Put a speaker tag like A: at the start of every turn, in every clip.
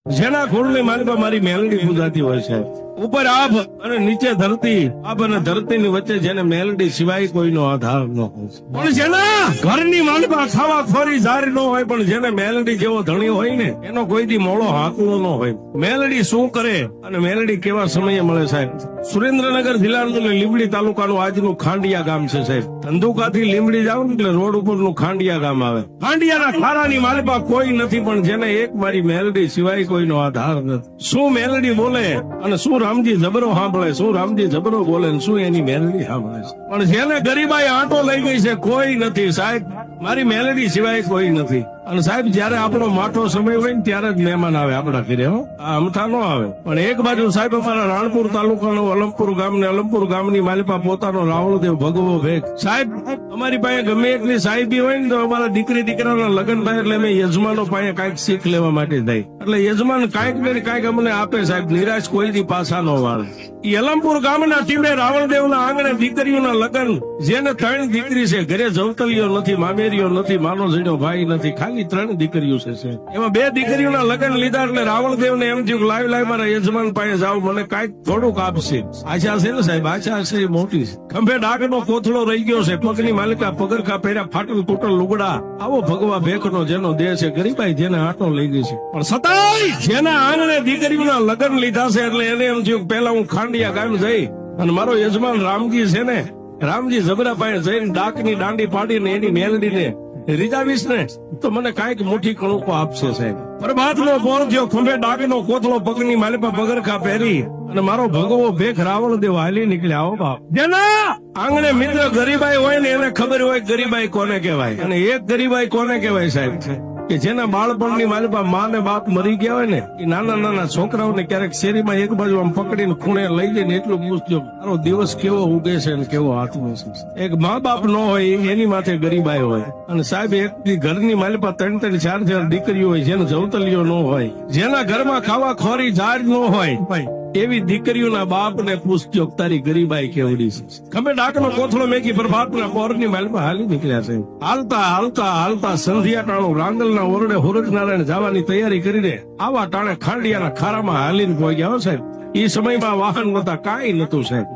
A: જેના ખોળની માલિકા મારી મેલડી પૂજાતી હોય છે. ઉપર આભ અને નીચે ધરતી, આભ અને ધરતીની વચ્ચે જેને મેલડી સિવાય કોઈનો આધાર ન હોય, પણ જેના ઘરની માલિકા ખાવા ખોરી જારી ન હોય, પણ જેને મેલડી જેવો ધણી હોય ને એનો કોઈ દી મોળો હાકલો ન હોય. મેલડી શું કરે અને મેલડી કેવા સમયે મળે સાહેબ? સુરેન્દ્રનગર જિલ્લાનું લીંબડી તાલુકાનું આજનું ખાંડિયા ગામ છે સાહેબ. ધંધુકાથી લીંબડી જાવ ને એટલે રોડ ઉપરનું ખાંડિયા ગામ આવે. ખાંડિયાના ખારાની માલિકા કોઈ નથી, પણ જેને એક મારી મેલડી સિવાય કોઈનો આધાર નથી. શું મેલડી બોલે અને શું રામજી જબરો સાંભળે, શું રામજી જબરો બોલે ને શું એની મેલડી સાંભળે છે. પણ જેને ગરીબાઈ આંટો લઈ ગઈ છે કોઈ નથી સાહેબ, મારી મેલડી સિવાય કોઈ નથી. અને સાહેબ જયારે આપણો માઠો સમય હોય ને ત્યારે જ મહેમાન આવે આપડા ઘરે, અમથા ન આવે. પણ એક બાજુ સાહેબ અમારા રાણપુર તાલુકાનું અલમપુર ગામ ને અલમપુર ગામની માલિકા પોતાનો રાવળદેવ ભગવો ભેગ સાહેબ. અમારી પાસે ગમે એટલી સાહેબી હોય ને તો અમારા દીકરી દીકરાના લગ્ન થાય એટલે અમે યજમાનો પાસે કઈક શીખ લેવા માટે થાય. એટલે યજમાન કઈક ને કઈક અમને આપે સાહેબ, નિરાશ કોઈ દી પાછા ન વાળે. એ અલમપુર ગામના ટીમે રાવણદેવના આંગણે દીકરીઓના લગ્ન, જેને 3 દીકરી છે, ઘરે જવતલીઓ નથી, મામેરીઓ નથી, માનો જણ્યો ભાઈ નથી, ખાલી 3 દીકરીઓ છે. એમાં 2 દીકરીઓના લગ્ન લીધા એટલે રાવણદેવને એમ થયું લાવી લાવી મારા યજમાન પાસે જાવ, મને કાંઈક થોડુંક આપશે. આશા છે ને સાહેબ, આશા છે મોટી છે. ખંભે ડાકનો કોથળો રહી ગયો છે, પગની માલિકા પગરખા પહેર્યા, ફાટલ તૂટલ લુગડા, આવો ભગવા ભેખનો જેનો દેહ છે, ગરીબાઈ જેને આંટો લઈ ગઈ છે. પણ છતાંય જેના આંગણે દીકરીઓના લગ્ન લીધા છે એટલે એને એમ થયું પેલા હું ખાંડિયા ગામ જઈ અને મારો યજમાન રામજી છે ને, રામજી જબરા પાસે જઈને ડાકની દાંડી પાડીને એની મેલડીને રીઝાવીશ ને તો મને કાંઈક મુઠ્ઠી કણુકો આપશે સાહેબ. પ્રભાતનો પોર થયો, ખંભે ડાકનો કોથળો, પગની માલિકા પગરખા પહેરી અને મારો ભગવો ભેખ રાવણદેવ હાલી નીકળ્યા. આવો બાપ, જેના આંગણે મિત્ર ગરીબાઈ હોય ને એને ખબર હોય ગરીબાઈ કોને કહેવાય. અને એક ગરીબાઈ કોને કહેવાય સાહેબ? કે જેના બાળપણની માલિકા મા ને બાપ મરી ગયા હોય ને એ નાના નાના છોકરાઓને ક્યારેક શેરીમાં એક બાજુ આમ પકડીને ખૂણે લઈ જઈને એટલું પૂછજો મારો દિવસ કેવો ઉગે છે ને કેવો હાથમાં છે. એક મા બાપ ન હોય એની માથે ગરીબાઈ હોય. અને સાહેબ એક ઘરની માલિકા 3-3, 4-4 દીકરીઓ હોય, જેને જવતલીઓ ન હોય, જેના ઘરમાં ખાવા ખોરી જાર ન હોય, એવી દીકરીઓના બાપ ને પૂછજો તારી ગરીબાઈ કેવડી છે. ખમે ડાકનો કોથળો મેકી પ્રભાતના પોરની માલિકા હાલી નીકળ્યા છે. હાલતા હાલતા હાલતા સંધ્યા ટાણું રાંદલના ઓરડે હુરજનારાયણ જવાની તૈયારી કરીને આવા ટાણે ખાંડિયાના ખારામાં હાલીને પહોંચ્યા હો સાહેબ. એ સમયમાં વાહન નતા, કાંઈ નતું સાહેબ.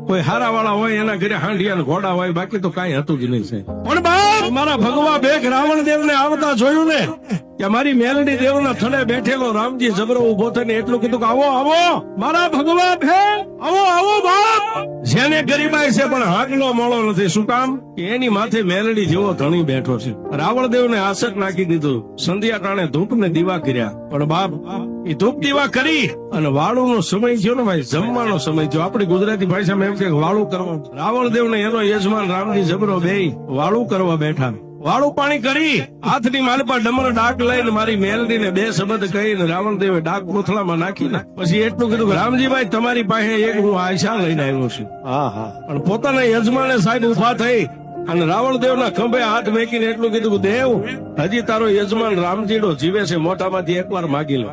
A: કોઈ હારા વાળા હોય એના ઘરે હાંડિયા ઘોડા હોય, બાકી તો કાંઈ હતું જ નહીં સાહેબ. પણ બાપ મારા ભગવા ભેખ રાવણદેવ ને આવતા જોયું ને કે મારી મેલડી દેવના થડે બેઠેલો રામજી જબરો ઉભો થઈને એટલું કીધું કે આવો આવો મારા ભગવા ભેખ, આવો આવો બાપ. જેને ગરીબાઈ છે પણ હાકલો મોળો નથી. શું કામ? કે એની માથે મેલડી જેવો ધણી બેઠો છે. રાવણદેવને આસક નાખી દીધું. સંધ્યા ટાણે ધૂપ ને દીવા કર્યા. પણ બાપ એ ધૂપ દીવા કરી અને વાળુનો સમય થયો ને ભાઈ, જમવાનો સમય થયો. આપણી ગુજરાતી ભાષામાં એમ કે વાળું કરવા. રાવણદેવ ને એનો યજમાન રામજી જબરો બેય વાળું કરવા બેઠા. વાળું પાણી કરી હાથની માલિકા ડમર ડાક લઈને મારી મેલડીને 2 શબ્દ કહીને રાવણદેવે ડાક કોથળામાં નાખીને પછી એટલું કીધું કે રામજીભાઈ તમારી પાસે એક હું આશા લઈને આવ્યો છું. પણ પોતાના યજમાને સાહેબ ઉભા થઈ અને રાવણદેવના ખંભે હાથ મેકીને એટલું કીધું કે દેવ હજી તારો યજમાન રામજીડો જીવે છે, મોઢામાંથી એકવાર માગી લો.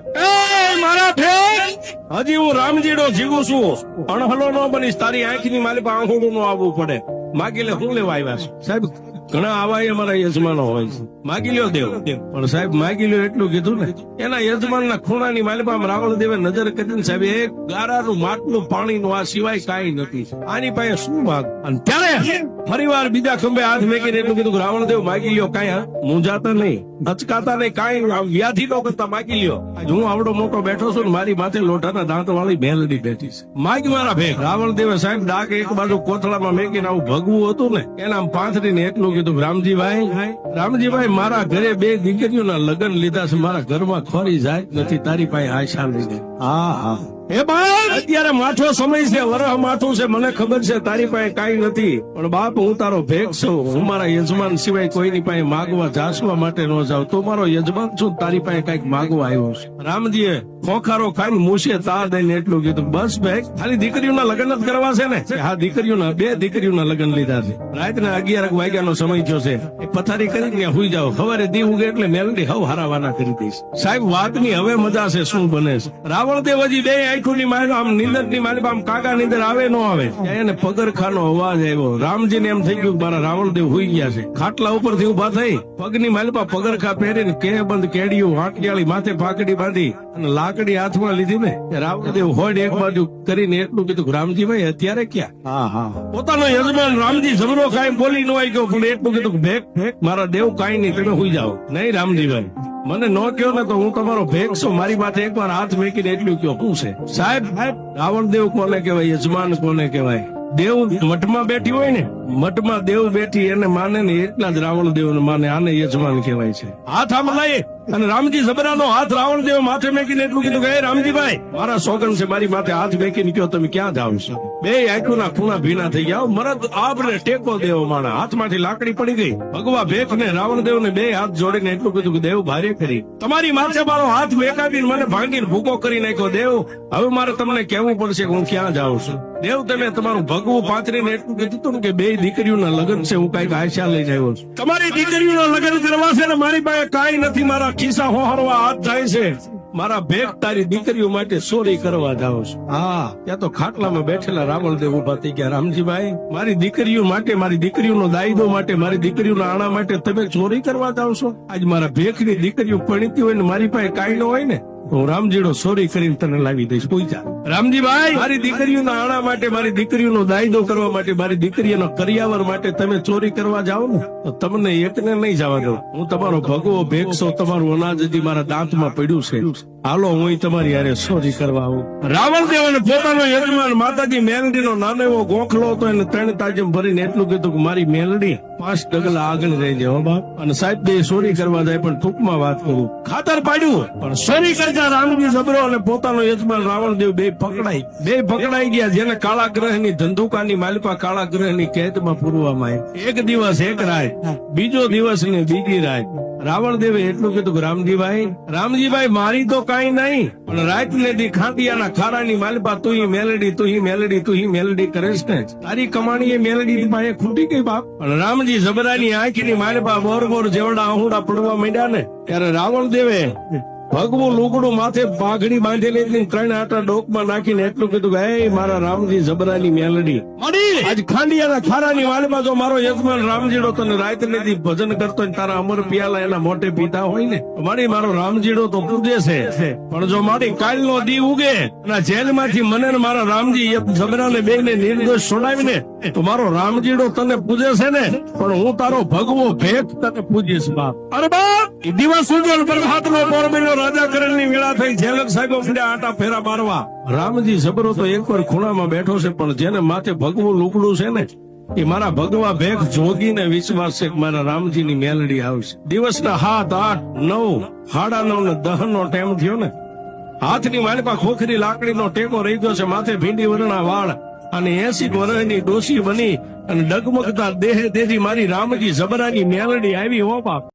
A: મારા ભેખ હજી હું રામજીડો જીવું છું, અણહલો ન બનીશ, તારી આંખની માલિકા આંખોડું ન આવવું પડે. માગી લે, હું લેવા આવ્યા છું સાહેબ. ઘણા આવા અમારા યજમાનો હોય છે, માગી લ્યો દેવ. પણ સાહેબ માગી લ્યો એટલું કીધું ને એના યજમાનના ખૂણાની માલિકા રાવણદેવે નજર કરીને સાહેબ એક ગારાનું માટલું પાણીનું આ સિવાય કાંઈ નથી, આની પાસે શું માગ. અને ત્યારે ફરીવાર બીજા ખંભે હાથ મેકીને એટલું કીધું કે રાવણદેવ માગી લ્યો, કાંઈ મૂંઝાતા નહીં, હચકાતા નહીં, કાંઈ વ્યાધિ ન કરતા માગી લ્યો. હું આવડો મોટો બેઠો છું ને મારી માથે લોટાના દાંત વાળી મેલડી બેઠી છે, માગી મારા ભેખ. રાવણદેવે સાહેબ ડાક એક બાજુ કોથળામાં મેકીને આવું ભગવું હતું ને એના પાંથરીને એટલું કીધું રામજીભાઈ મારા ઘરે 2 દીકરીઓના લગ્ન લીધા છે, મારા ઘરમાં ખોરી જાય નથી, તારી પાસે આશા લઈને. હા એ બાપ અત્યારે માઠો સમય છે, વરહ માઠું છે, મને ખબર છે તારી પાસે કાંઈ નથી, પણ બાપ હું તારો ભેખ છું. હું મારા યજમાન સિવાય કોઈની પાસે માગવા જાસવા માટે ન જાઉં. તું મારો યજમાન છું, તારી પાસે કઈક માગવા આવ્યો છે. રામજીએ ખોખારો ખાઈને મૂછે તાર દઈને એટલું કીધું બસ ભેખ ખાલી દીકરીઓના લગ્ન જ કરવા છે ને? હા દીકરીઓના 2 દીકરીઓના લગ્ન લીધા છે. રાતના 11 વાગ્યાનો સમય થયો છે. પથારી કરી ત્યાં હુઈ જાઓ, સવારે દી ઉગે એટલે મેલડી હવ હારાવાના કરી દઈશ. સાહેબ વાતની હવે મજા છે, શું બને છે. રાવણદેવ હજી 2 આંખોની માયનો આમ નીંદર ની મારી આમ કાકા નીંદર આવે ન આવે ત્યાં એને પગરખાનો અવાજ આવ્યો. રામજી ને એમ થઈ ગયું મારા રાવણદેવ હુઈ ગયા છે. ખાટલા ઉપરથી ઉભા થઈ પગની માલિપા પગરખા પહેરીને કે બંધ કેડિયું વાંટિયાળી માથે પાકડી બાંધી અને લાકડી હાથમાં લીધી ને રાવણદેવ હોડ એક બાજુ કરીને એટલું કીધું રામજીભાઈ અત્યારે ક્યાં? પોતાનો યજમાન રામજી જબરો કાંઈ બોલી ન આવી ગયો પણ એટલું કીધું ભેક મારા દેવ કાંઈ નહીં તમે હુઈ જાઓ. નહીં રામજીભાઈ મને ન કહો ને તો હું તમારો ભેગ છું. મારી માથે એકવાર હાથ મેકીને એટલું કયો શું છે? સાહેબ રાવણદેવ કોને કહેવાય? યજમાન કોને કહેવાય? દેવ મઠમાં બેઠી હોય ને મઠમાં દેવ બેઠી એને માને ને એટલા જ રાવણદેવ ને માને. આને યજમાન કહેવાય છે. હાથ આમ લાય અને રામજી જબરાનો હાથ રાવણદેવ માથે મેકીને એટલું કીધું કે રામજીભાઈ મારા સોગન છે મારી માથે હાથ મેકીને કયો તમે ક્યાં જાવ છો? બે આંખોના ખૂણા ભીના થઈ ગયા. મરદ આપણે ટેકો દેવો માણા હાથમાંથી લાકડી પડી ગઈ. ભગવા ભેખ ને રાવણદેવ ને બે હાથ જોડીને એટલું કીધું કે દેવ ભારે કરી તમારી માથે મારો હાથ વેકાવીને મને ભાંગીને ભૂકો કરી નાખ્યો. દેવ હવે મારે તમને કહેવું પડશે કે હું ક્યાં જાઉં છું. દેવ તમે તમારું ભગવું પાથરીને એટલું કીધું હતું ને કે બે દીકરીઓના લગ્ન છે હું કઈક આશા લઈ આવ્યો છું. તમારી દીકરીઓના લગ્ન કરવા છે ને મારી પાસે કાંઈ નથી. મારા ખિસ્સા હોહરવા હાથ જાય છે. મારા ભેગ તારી દીકરીઓ માટે ચોરી કરવા જાવ છું. હા ત્યાં તો ખાટલામાં બેઠેલા રાવણદેવ ઉભા થઈ ગયા. રામજીભાઈ મારી દીકરીઓ માટે મારી દીકરીઓનો દાયદો માટે મારી દીકરીઓના આણા માટે તમે ચોરી કરવા જાવ છો? આજ મારા ભેખની દીકરીઓ પરણીતી હોય ને મારી પાસે કાંઈ ન હોય ને હું રામજીડો ચોરી કરીને તને લાવી દઈશ. પૂછા રામજીભાઈ મારી દીકરીઓના આણા માટે મારી દીકરીઓનો દાયદો કરવા માટે મારી દીકરીઓના કરિયાવર માટે તમે ચોરી કરવા જાઓ ને તો તમને એકને નહીં જવા દઉં. હું તમારો ભગવો ભેગસો તમારું અનાજ હજી મારા દાંતમાં પડ્યું છે. હાલો હું તમારી હારે ચોરી કરવા આવું. રાવણદેવ અને પોતાનો યજમાન માતાજી મેલડીનો નાનો એવો ગોખલો હતો એને 3 તાજમ ભરીને એટલું કીધું કે મારી મેલડી 5 ડગલા આગળ રહી જાય બાપ. અને સાહેબ બે ચોરી કરવા જાય પણ ટૂંકમાં વાત કરું ખાતર પાડ્યું પણ ચોરી કરતા રામજી જબરો અને પોતાનો યજમાન રાવણદેવ બે પકડાઈ ગયા. જેને કાળા ગ્રહની ધંધુકાની માલિપા કાળા ગ્રહની કેદમાં પૂરવામાં આવી. એક દિવસ એક રાત બીજો દિવસ ને બીજી રાત રાવણદેવે એટલું કીધું કે રામજીભાઈ મારી તો કાંઈ નહીં પણ રાત ને દી ખાંડિયાના ખારાની માલિપા તું મેલડી કરેશ ને તારી કમાણી એ મેલડી પાસે ખૂટી ગઈ બાપ. પણ રામજી જબરાની આંખની માલિપા બોર જેવડા આહુડા પડવા માંડ્યા ને ત્યારે રાવણદેવે ભગવું લુગડું માથે પાઘડી બાંધેલી 3 આટા ડોકમાં નાખીને એટલું કીધું કે હે મારા રામજી જબરાની મેલડી આજ ખાંડિયાના ખારાની વાલમાં જો મારો યજમાન રામજીડો તને રાત ને દી ભજન કરતો તારા અમર પિયાલા એના મોટે પીતા હોય ને મારો રામજીડો તો પૂજે છે. પણ જો મારી કાલનો દી ઉગે અને જેલમાંથી મને ને મારા રામજી જબરાને બેને નિર્દોષ છોડાવીને તો મારો રામજીડો તને પૂજે છે ને પણ હું તારો ભગવો ભેખ તને પૂજીશ બાપ. અરે બાપ દિવસ ઉજ્જવલ પ્રભાતનો પોરબંદર રાજા કરણની વેળા થઈ. જેલક સાહેબો આટા ફેરા મારવા. રામજી જબરો તો એકવાર ખૂણામાં બેઠો છે પણ જેને માથે ભગવું લુકડું છે ને એ મારા ભગવા ભેખ જોગીને વિશ્વાસ છે કે મારા રામજીની મેલડી આવશે. દિવસના 7, 8, 9, 9:30 ને 10 નો ટાઈમ થયો ને હાથની માલિપા ખોખરી લાકડીનો ટેકો રહી ગયો છે. માથે ભીંડી વરણા વાળ અને 80 વર્ષની ડોસી બની અને ડગમગતા દેહે તેથી મારી રામજી જબરાની મેલડી આવી હો બાપ.